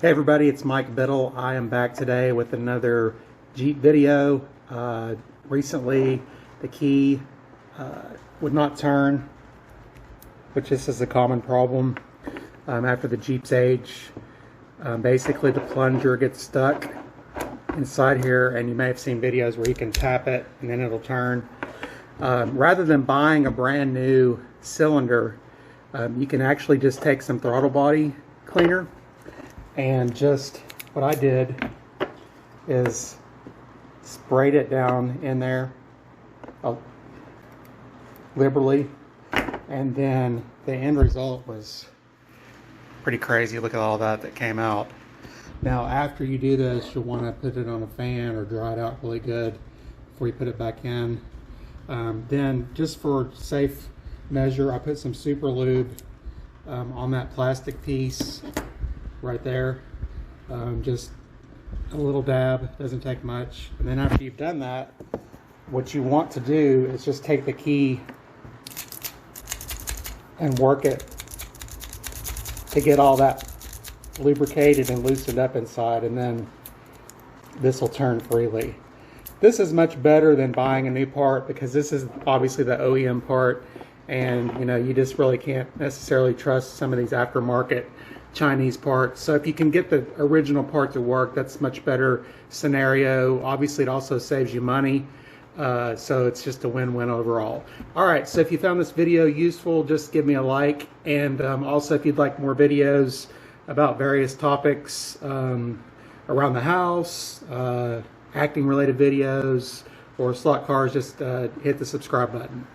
Hey everybody, it's Mike Biddle. I am back today with another Jeep video. Recently the key would not turn, which this is a common problem after the Jeep's age. Basically the plunger gets stuck inside here, and you may have seen videos where you can tap it and then it'll turn. Rather than buying a brand new cylinder, you can actually just take some throttle body cleaner. And just what I did is sprayed it down in there liberally, and then the end result was pretty crazy. Look at all that came out. Now after you do this, you'll want to put it on a fan or dry it out really good before you put it back in. Then just for safe measure, I put some super lube on that plastic piece right there. Just a little dab, doesn't take much. And then after you've done that, what you want to do is just take the key and work it to get all that lubricated and loosened up inside, and then this will turn freely. This is much better than buying a new part, because this is obviously the OEM part, and you just really can't necessarily trust some of these aftermarket Chinese parts. So if you can get the original part to work, that's much better scenario. Obviously it also saves you money, so it's just a win-win overall. Alright, so if you found this video useful, just give me a like, and also if you'd like more videos about various topics around the house, acting related videos, or slot cars, just hit the subscribe button.